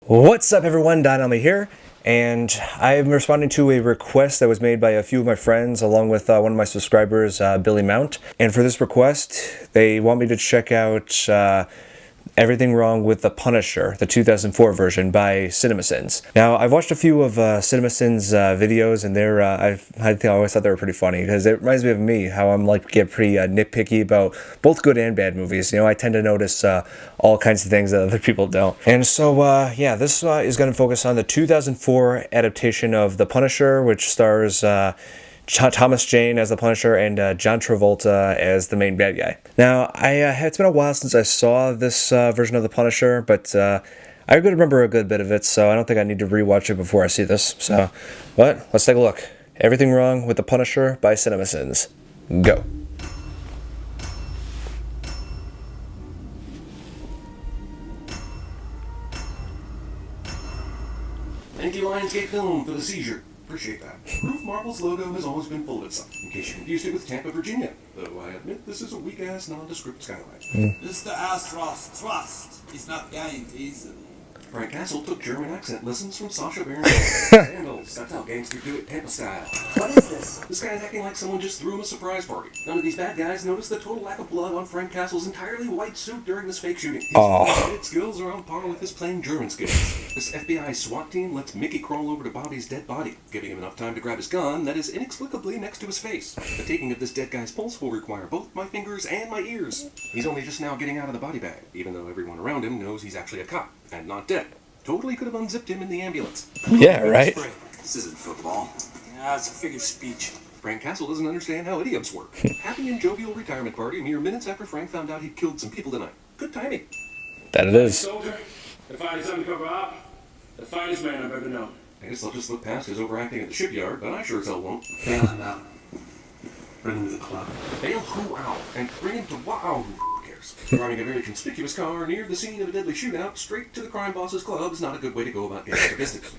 What's up everyone, Elmi here, and I'm responding to a request that was made by a few of my friends along with one of my subscribers, Billy Mount. And for this request, they want me to check out Everything Wrong with the Punisher, the 2004 version by CinemaSins. Now, I've watched a few of CinemaSins videos, and I always thought they were pretty funny, because it reminds me of me, how I'm get pretty nitpicky about both good and bad movies. You know, I tend to notice all kinds of things that other people don't. And so, yeah, this is going to focus on the 2004 adaptation of The Punisher, which stars Thomas Jane as the Punisher and John Travolta as the main bad guy. Now, it's been a while since I saw this version of the Punisher, but I could remember a good bit of it, so I don't think I need to rewatch it before I see this. But let's take a look. Everything Wrong with the Punisher by CinemaSins. Go. Thank you, Lionsgate Film, for the seizure. Appreciate that. Proof Marvel's logo has always been full of itself, in case you confused it with Tampa, Virginia. Though I admit this is a weak-ass, nondescript skyline. Mr. Astros Trust is not going to easily. Frank Castle took German accent lessons from Sacha Baron Sandals. That's how gangsters do it, Tampa style. What is this? This guy's acting like someone just threw him a surprise party. None of these bad guys noticed the total lack of blood on Frank Castle's entirely white suit during this fake shooting. His fighting skills are on par with his plain German skills. This FBI SWAT team lets Mickey crawl over to Bobby's dead body, giving him enough time to grab his gun that is inexplicably next to his face. The taking of this dead guy's pulse will require both my fingers and my ears. He's only just now getting out of the body bag, even though everyone around him knows he's actually a cop, and not dead. Totally could have unzipped him in the ambulance. Yeah, right? This isn't football. Yeah, it's a figure of speech. Frank Castle doesn't understand how idioms work. Happy and jovial retirement party mere minutes after Frank found out he'd killed some people tonight. Good timing. That it is. Soldier, the finest undercover op, the finest man I've ever known. I guess I'll just look past his overacting at the shipyard, but I sure as hell won't. Bail him out. Bring him to the club. Bail who out? And bring him to wow, who cares? Driving a very conspicuous car near the scene of a deadly shootout straight to the crime boss's club is not a good way to go about gangster business.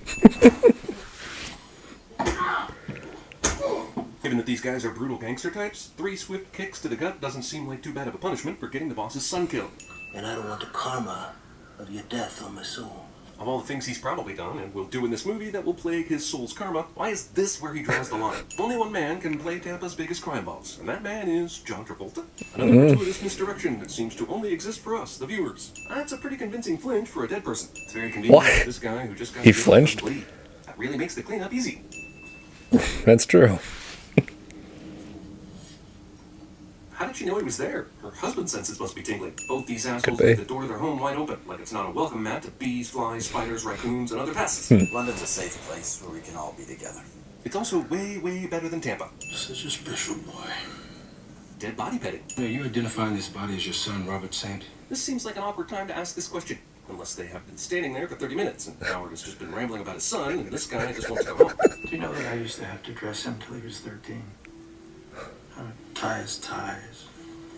Given that these guys are brutal gangster types, 3 swift kicks to the gut doesn't seem like too bad of a punishment for getting the boss's son killed. And I don't want the karma of your death on my soul. Of all the things he's probably done and will do in this movie that will plague his soul's karma, why is this where he draws the line? Only one man can play Tampa's biggest crime boss, and that man is John Travolta. Another gratuitous misdirection that seems to only exist for us, the viewers. That's a pretty convincing flinch for a dead person. It's very convenient that this guy who just got He killed flinched? doesn't bleed. That really makes the cleanup easy. That's true. How did she know he was there? Her husband's senses must be tingling. Both these assholes leave the door to their home wide open, like it's not a welcome mat to bees, flies, spiders, raccoons, and other pests. London's a safe place where we can all be together. It's also way, way better than Tampa. Such a special boy. Dead body petting. Are you identifying this body as your son, Robert Saint? This seems like an awkward time to ask this question. Unless they have been standing there for 30 minutes, and Howard has just been rambling about his son, and this guy just wants to go home. Do you know that I used to have to dress him till he was 13? I would tie his ties,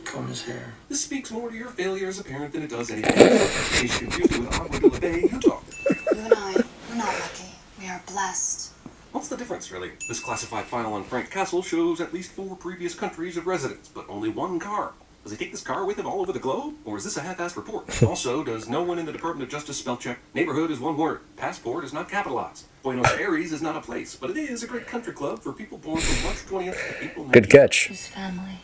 comb his hair. This speaks more to your failure as a parent than it does anything else. In case you confused it with Agua de la Bay, Utah. You and I, we're not lucky. We are blessed. What's the difference, really? This classified file on Frank Castle shows at least 4 previous countries of residence, but only 1 car. Does he take this car with him all over the globe? Or is this a half-assed report? Also, does no one in the Department of Justice spell check? Neighborhood is 1 word. Passport is not capitalized. Buenos Aires is not a place, but it is a great country club for people born from March 20th to April 19th. Good catch. His family.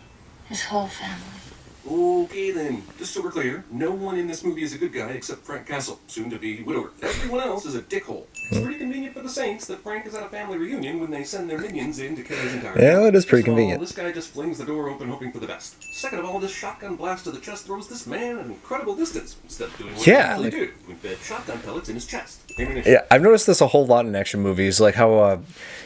His whole family. Okay then, just so we're clear, no one in this movie is a good guy except Frank Castle, soon to be widower. Everyone else is a dickhole. It's pretty convenient for the Saints that Frank is at a family reunion when they send their minions in to kill his entire Yeah, family. it is pretty First of all, convenient. this guy just flings the door open hoping for the best. Second of all, this shotgun blast to the chest throws this man an incredible distance instead of doing what Yeah, he usually do, embed shotgun pellets in his chest. Yeah, I've noticed this a whole lot in action movies, like how,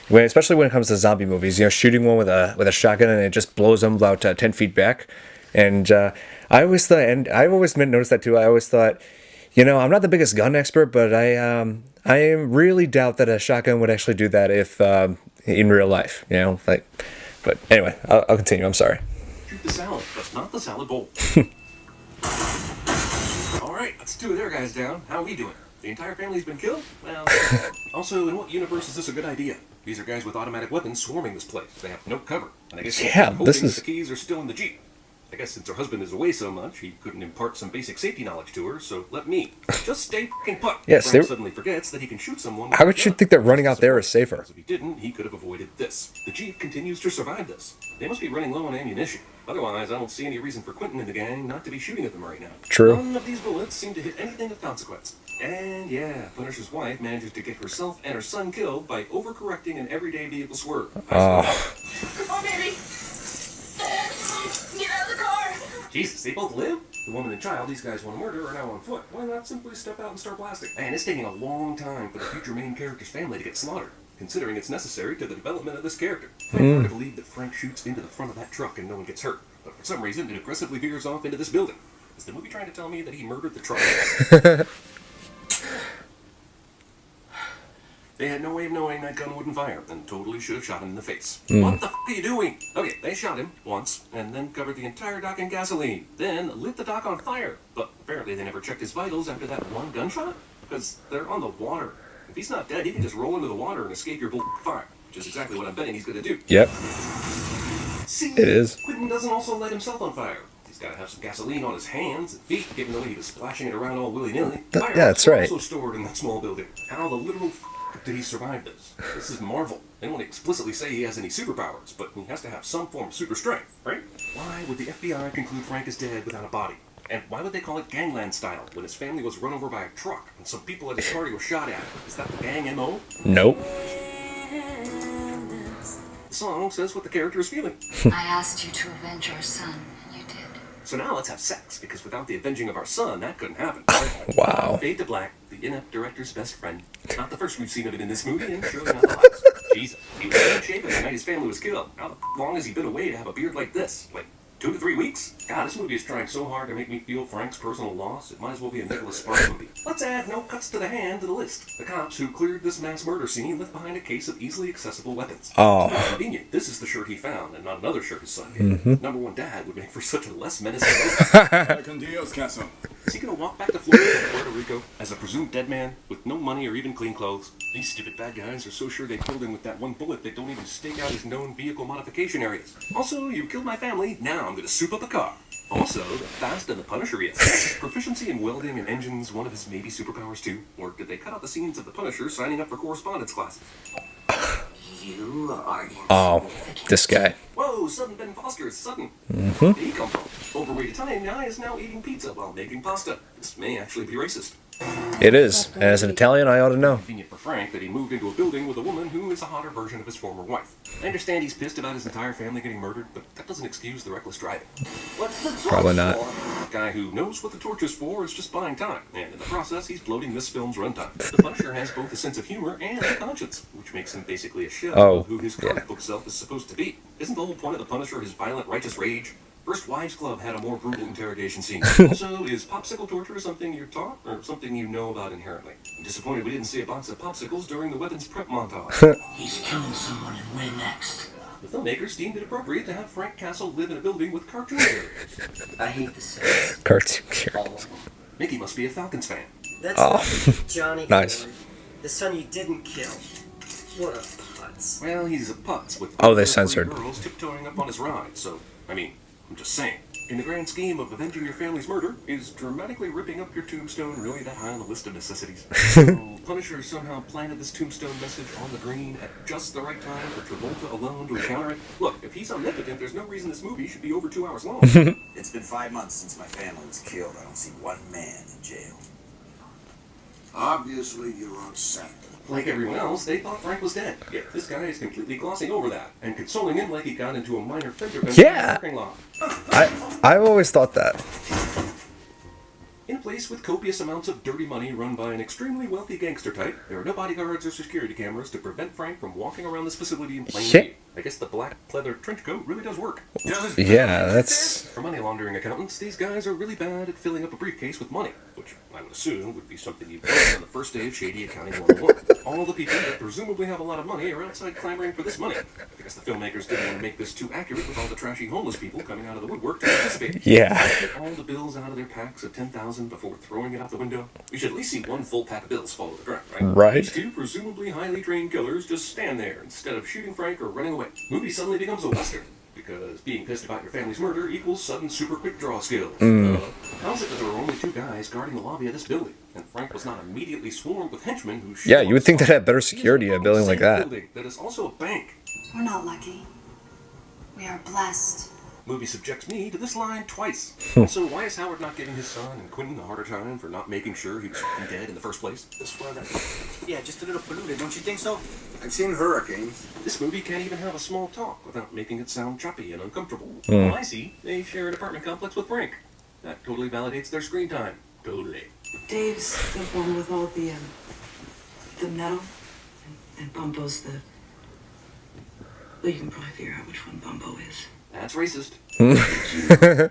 especially when it comes to zombie movies, you know, shooting one with a shotgun and it just blows them about 10 feet back. And I always thought, and I've always noticed that too. I always thought, you know, I'm not the biggest gun expert, but I really doubt that a shotgun would actually do that if in real life, you know, like. But anyway, I'll continue. I'm sorry. Shoot the salad, but not the salad bowl. All right, that's 2 of their guys down. How are we doing? The entire family's been killed? Well, also, in what universe is this a good idea? These are guys with automatic weapons swarming this place. They have no cover. And I guess Yeah, hoping this is- the keys are still in the Jeep. I guess since her husband is away so much, he couldn't impart some basic safety knowledge to her, so let me. Just stay fucking put. Yes, Frank suddenly forgets that he can shoot someone. How would you think that running out there is safer? If he didn't, he could have avoided this. The Chief continues to survive this. They must be running low on ammunition. Otherwise, I don't see any reason for Quentin and the gang not to be shooting at them right now. True. None of these bullets seem to hit anything of consequence. And yeah, Punisher's wife manages to get herself and her son killed by overcorrecting an everyday vehicle swerve. Oh. Come on, baby. Get out of the car. Jesus, they both live? The woman and child these guys want to murder are now on foot. Why not simply step out and start blasting? And it's taking a long time for the future main character's family to get slaughtered, considering it's necessary to the development of this character. I'm hard to believe that Frank shoots into the front of that truck and no one gets hurt, but for some reason it aggressively veers off into this building. Is the movie trying to tell me that he murdered the truck? They had no way of knowing that gun wouldn't fire, and totally should have shot him in the face. What the f*** are you doing? Okay, they shot him once, and then covered the entire dock in gasoline. Then lit the dock on fire. But apparently they never checked his vitals after that one gunshot? Because they're on the water. If he's not dead, he can just roll into the water and escape your fire, which is exactly what I'm betting he's going to do. Yep. See, It is. Quentin doesn't also light himself on fire. He's got to have some gasoline on his hands and feet, given the way he was splashing it around all willy-nilly. Yeah, that's right. Also stored in that small building. How the literal did he survive this? This is Marvel. They don't explicitly say he has any superpowers, but he has to have some form of super strength, right? Why would the FBI conclude Frank is dead without a body? And why would they call it gangland style when his family was run over by a truck and some people at his party were shot at? Is that the gang MO? Nope. The song says what the character is feeling. I asked you to avenge our son, and you did. So now let's have sex, because without the avenging of our son, that couldn't happen. Wow. Fade to black, the inept director's best friend. Not the first we've seen of it in this movie, and surely not the last. Jesus, he was in shape at the night his family was killed. How long has he been away to have a beard like this? Like 2 to 3 weeks? God, this movie is trying so hard to make me feel Frank's personal loss, it might as well be a Nicholas Sparks movie. Let's add no cuts to the hand to the list. The cops who cleared this mass murder scene left behind a case of easily accessible weapons. Oh. It's not convenient. This is the shirt he found, and not another shirt his son gave. Number one dad would make for such a less menacing Castle. Is he gonna walk back to Florida or Puerto Rico as a presumed dead man with no money or even clean clothes? These stupid bad guys are so sure they killed him with that one bullet they don't even stake out his known vehicle modification areas. Also, you killed my family, now I'm gonna soup up a car. Also, the Fast and the Punisher is. Proficiency in welding and engines one of his maybe superpowers too? Or did they cut out the scenes of the Punisher signing up for correspondence classes? You are Oh, this guy. Whoa, Sudden Ben Foster is Sudden. Where did he come from? Overweight Italian guy is now eating pizza while making pasta. This may actually be racist. It is. As an Italian, I ought to know. Convenient for Frank that he moved into a building with a woman who is a hotter version of his former wife. I understand he's pissed about his entire family getting murdered, but that doesn't excuse the reckless driving. What's the torch Probably not. for? The guy who knows what the torch is for is just buying time, and in the process, he's bloating this film's runtime. The Punisher has both a sense of humor and a conscience, which makes him basically a shell of who his comic book self is supposed to be. Isn't the whole point of the Punisher his violent, righteous rage? First Wives Club had a more brutal interrogation scene. Also, is popsicle torture something you're taught, or something you know about inherently? I'm disappointed we didn't see a box of popsicles during the weapons prep montage. He's killing someone, and we're next. The filmmakers deemed it appropriate to have Frank Castle live in a building with cartoon characters. I hate the Sims. Cartoon All characters. of them. Mickey must be a Falcons fan. That's Oh. Johnny. Nice. Boy, the son you didn't kill. What a putz. Well, he's a putz with Oh, they three censored. girls tiptoeing up on his ride, so, I mean, I'm just saying. In the grand scheme of avenging your family's murder, is dramatically ripping up your tombstone really that high on the list of necessities? So, Punisher somehow planted this tombstone message on the green at just the right time for Travolta alone to encounter it? Look, if he's omnipotent, there's no reason this movie should be over 2 hours long. It's been 5 months since my family was killed. I don't see one man in jail. Obviously, you're upset. Like everyone else, they thought Frank was dead. Yet this guy is completely glossing over that and consoling him like he got into a minor fender bender in the Yeah. parking lot. I've always thought that. In a place with copious amounts of dirty money run by an extremely wealthy gangster type, there are no bodyguards or security cameras to prevent Frank from walking around this facility in plain Yeah. view. I guess the black pleather trench coat really does work. Yeah, that's... For money laundering accountants, these guys are really bad at filling up a briefcase with money, which I would assume would be something you'd learn on the first day of Shady Accounting 101. All the people that presumably have a lot of money are outside clamoring for this money. I guess the filmmakers didn't want to make this too accurate with all the trashy homeless people coming out of the woodwork to participate. Yeah. Get all the bills out of their packs of 10,000 before throwing it out the window. We should at least see one full pack of bills fall to the ground, right? Right. These two presumably highly trained killers just stand there instead of shooting Frank or running away. Movie suddenly becomes a western. because being pissed about your family's murder equals sudden super quick draw skills. How's it that there were only 2 guys guarding the lobby of this building, and Frank was not immediately swarmed with henchmen who Yeah, you would think they'd have better security at a building like that. Building that is also a bank. We're not lucky. We are blessed. Movie subjects me to this line twice. Also, why is Howard not giving his son and Quentin a harder time for not making sure he was dead in the first place? This weather. Yeah, just a little polluted, don't you think so? I've seen hurricanes. This movie can't even have a small talk without making it sound choppy and uncomfortable. Well, I see. They share an apartment complex with Frank. That totally validates their screen time. Totally. Dave's the one with all the metal, and Bumbo's the... Well, you can probably figure out which one Bumbo is. That's racist. No. I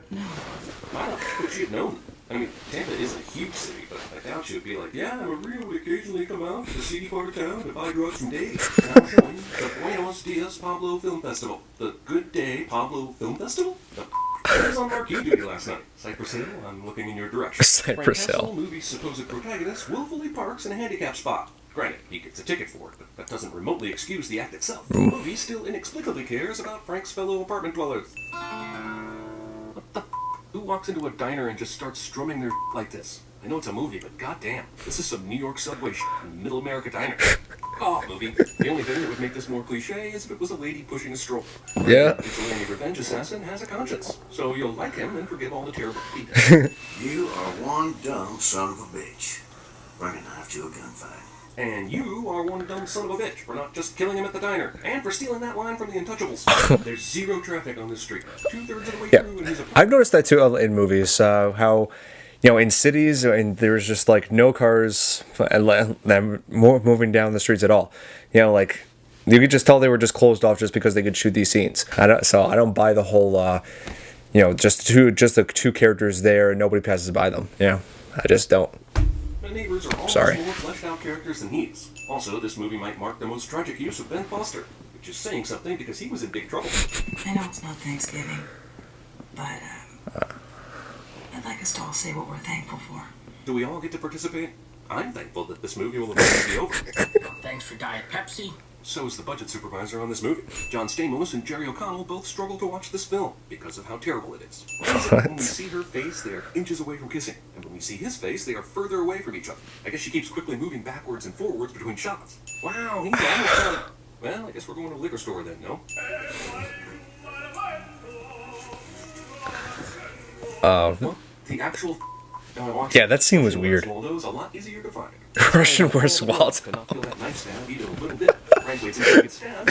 don't know what you'd known. I mean, Tampa is a huge city, but I doubt you'd be like, yeah, Maria would occasionally come out to the seedy part of town to buy drugs from Dave. Now showing the Buenos Dias Pablo Film Festival. The Good Day Pablo Film Festival? I was on marquee duty last night. Cypress Hill, I'm looking in your direction. Cypress Frank Hill. Castle, movie's supposed protagonist, willfully parks in a handicap spot. Granted, he gets a ticket for it, but that doesn't remotely excuse the act itself. The movie still inexplicably cares about Frank's fellow apartment dwellers. What the f***? Who walks into a diner and just starts strumming their like this? I know it's a movie, but goddamn, this is some New York subway in Middle America diner. Oh, movie. The only thing that would make this more cliche is if it was a lady pushing a stroller. Yeah. Vigilante revenge assassin has a conscience, so you'll like him and forgive all the terrible he does. You are one dumb son of a bitch. Bring a knife to a gunfight. And you are one dumb son of a bitch for not just killing him at the diner, and for stealing that line from the Untouchables. There's 0 traffic on this street. 2/3 of the way Yeah. through in his I've noticed that too in movies, how, you know, in cities, and there's just like no cars moving down the streets at all. You know, like you could just tell they were just closed off just because they could shoot these scenes. I don't buy the whole, you know, just the 2 characters there and nobody passes by them. Yeah, I just don't. The neighbors are almost Sorry. more fleshed out characters than he is. Also, this movie might mark the most tragic use of Ben Foster, which is saying something because he was in big trouble. I know it's not Thanksgiving, but I'd like us to all say what we're thankful for. Do we all get to participate? I'm thankful that this movie will eventually be over. Thanks for Diet Pepsi. So is the budget supervisor on this movie. John Stamos and Jerry O'Connell both struggle to watch this film because of how terrible it is. When we see her face, they are inches away from kissing, and when we see his face, they are further away from each other. I guess she keeps quickly moving backwards and forwards between shots. Wow, he's almost done. Well, I guess we're going to the liquor store then, no? Well, the actual... Yeah, that scene was weird. Waldo's a lot easier to find. Russian Where's Waldo? Cannot feel that knife stab even a little bit. Frank waits until he gets stabbed.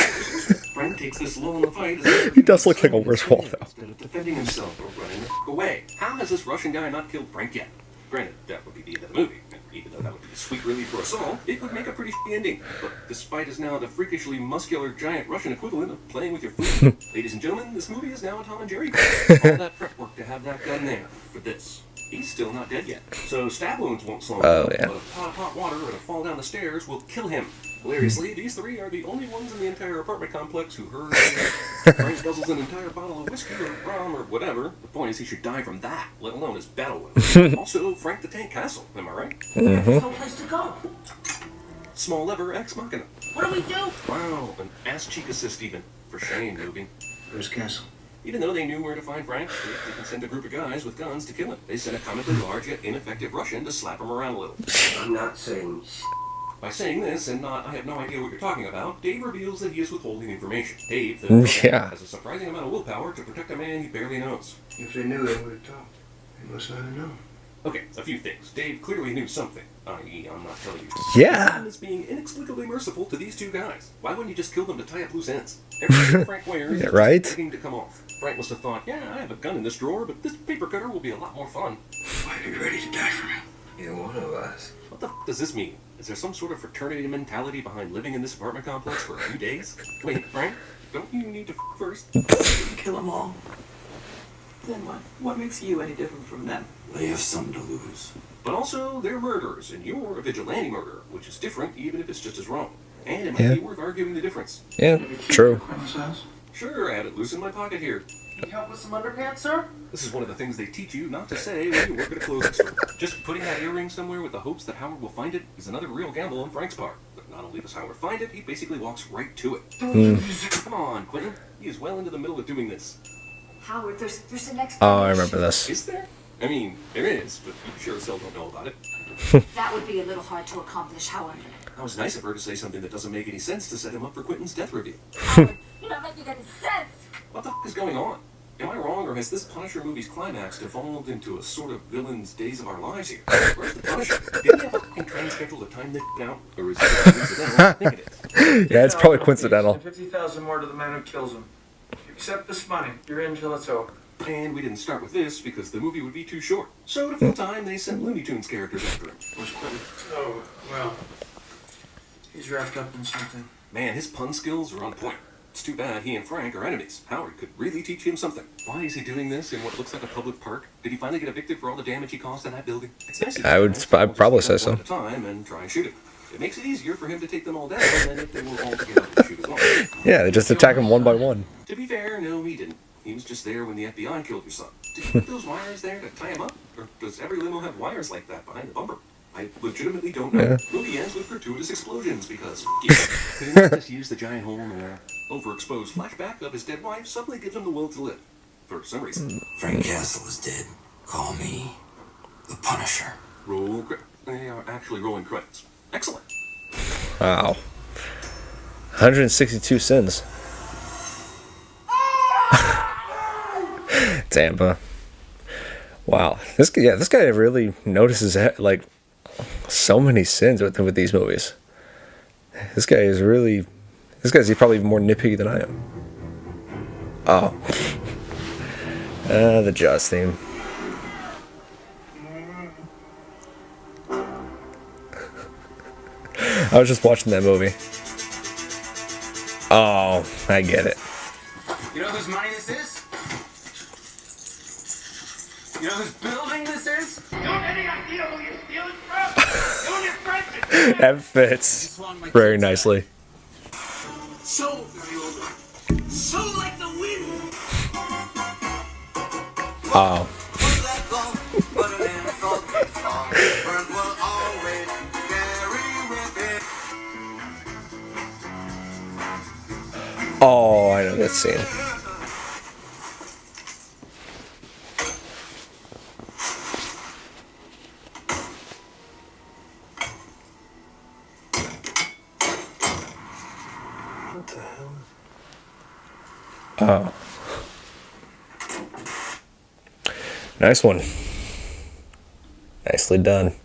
Frank takes this lull in the fight. He does look like a Where's Waldo. Instead of defending himself or running away. How has this Russian guy not killed Frank yet? Granted, that would be the end of the movie. And even though that would be a sweet relief for us all, it would make a pretty shitty ending. But this fight is now the freakishly muscular giant Russian equivalent of playing with your food. Ladies and gentlemen, this movie is now a Tom and Jerry gun. All that prep work to have that gun there for this. He's still not dead yet, so stab wounds won't slow him down, yeah. but a pot of hot water or to fall down the stairs will kill him. Hilariously, these 3 are the only ones in the entire apartment complex who heard Frank guzzles an entire bottle of whiskey or rum or whatever. The point is he should die from that, let alone his battle wounds. Also, Frank the Tank Castle, am I right? There's no place to go. Small lever ex machina. What do we do? Wow, an ass cheek assist even. For shame, movie. Where's Castle? Even though they knew where to find Frank, they didn't send a group of guys with guns to kill him. They sent a comically large yet ineffective Russian to slap him around a little. I'm not saying By saying this, and not, I have no idea what you're talking about, Dave reveals that he is withholding information. Dave, the Yeah. has a surprising amount of willpower to protect a man he barely knows. If they knew, they would have talked. They must not have known. Okay, a few things. Dave clearly knew something, i.e., I'm not telling you. Yeah. Is being inexplicably merciful to these 2 guys. Why wouldn't you just kill them to tie up loose ends? Everything Frank wears Yeah, is right? just begging to come off. Frank must have thought, yeah, I have a gun in this drawer, but this paper cutter will be a lot more fun. Why be ready to die for him? You're one of us. What the f does this mean? Is there some sort of fraternity mentality behind living in this apartment complex for a few days? Wait, Frank, don't you need to f first? Kill them all. Then what? What makes you any different from them? They have something to lose. But also, they're murderers, and you're a vigilante murderer, which is different even if it's just as wrong. And it might Yeah. be worth arguing the difference. Yeah, true. Grandma's house? Sure, I have it loose in my pocket here. Need help with some underpants, sir? This is one of the things they teach you not to say when you work at a clothing store. Just putting that earring somewhere with the hopes that Howard will find it is another real gamble on Frank's part. But not only does Howard find it, he basically walks right to it. Come on, Quentin. He is well into the middle of doing this. Howard, there's an explanation. Oh, I remember this. Is there? I mean, there is, but you sure as hell don't know about it. That would be a little hard to accomplish, Howard. That was nice of her to say something that doesn't make any sense to set him up for Quentin's death review. Howard, you're not making any sense. What the f*** is going on? Am I wrong, or has this Punisher movie's climax devolved into a sort of villain's Days of Our Lives here? Where's the Punisher? Did he have a f***ing train schedule to time this out? Or is it coincidental? I think it is. Yeah, it's probably coincidental. And 50,000 more to the man who kills him. If you accept this money, you're in till it's over. And we didn't start with this because the movie would be too short. So to fill time, they sent Looney Tunes characters after him. Where's Quentin? Oh, well. He's wrapped up in something. Man, his pun skills are on point. It's too bad he and Frank are enemies. Howard could really teach him something. Why is he doing this in what looks like a public park? Did he finally get evicted for all the damage he caused in that building? It's nice. I'd probably say so. At a time and try and shoot him. It makes it easier for him to take them all down than if they were all together to shoot as well. Yeah, they just attack him one by one. To be fair, no, he didn't. He was just there when the FBI killed your son. Did he put those wires there to tie him up? Or does every limo have wires like that behind the bumper? I legitimately don't know. Yeah. Movie ends with gratuitous explosions because, yeah, could he not just use the giant hole in the overexposed flashback of his dead wife suddenly gives him the will to live? For some reason. Frank Castle is dead. Call me the Punisher. Roll credits. They are actually rolling credits. Excellent. Wow. 162 sins. Tampa. Wow. This guy really notices like so many sins with these movies. This guy's probably even more nitpicky than I am. Oh. The Jaws theme. I was just watching that movie. Oh, I get it. You know whose money this is? You know whose building this is? You don't have any idea who you're stealing from? You and your friends. That fits very nicely. So like the wind. Oh. Oh, I know that scene. What the hell? Oh. Nice one. Nicely done.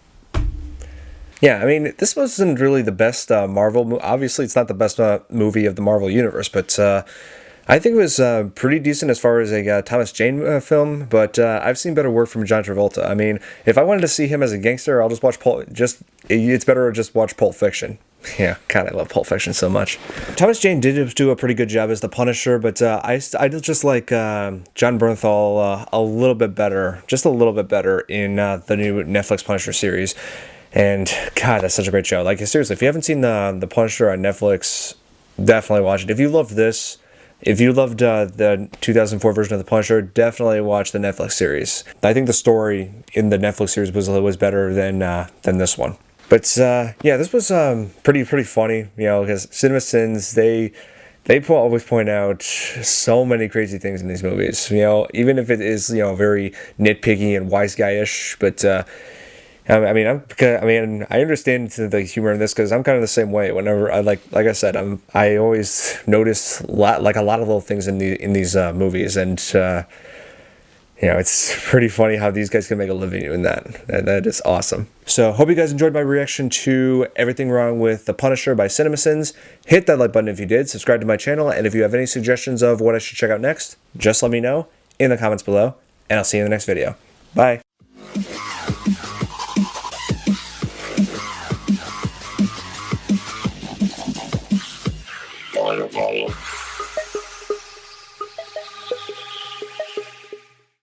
Yeah, I mean, this wasn't really the best Marvel movie. Obviously, it's not the best movie of the Marvel Universe, but I think it was pretty decent as far as a Thomas Jane film, but I've seen better work from John Travolta. I mean, if I wanted to see him as a gangster, I'll just watch it's better to just watch Pulp Fiction. Yeah, God, I love Pulp Fiction so much. Thomas Jane did do a pretty good job as the Punisher, but I just like John Bernthal a little bit better, just a little bit better in the new Netflix Punisher series. And God, that's such a great show. Like, seriously, if you haven't seen the Punisher on Netflix, definitely watch it. If you loved this, if you loved the 2004 version of the Punisher, definitely watch the Netflix series. I think the story in the Netflix series was better than this one. But yeah, this was pretty funny, you know, because CinemaSins, they always point out so many crazy things in these movies, you know, even if it is, you know, very nitpicky and wise guy-ish, but I understand the humor in this because I'm kind of the same way. Whenever I I always notice a lot of little things in these movies, and you know, it's pretty funny how these guys can make a living doing that. That is awesome. So hope you guys enjoyed my reaction to Everything Wrong with the Punisher by CinemaSins. Hit that like button if you did. Subscribe to my channel, and if you have any suggestions of what I should check out next, just let me know in the comments below, and I'll see you in the next video. Bye. Follow.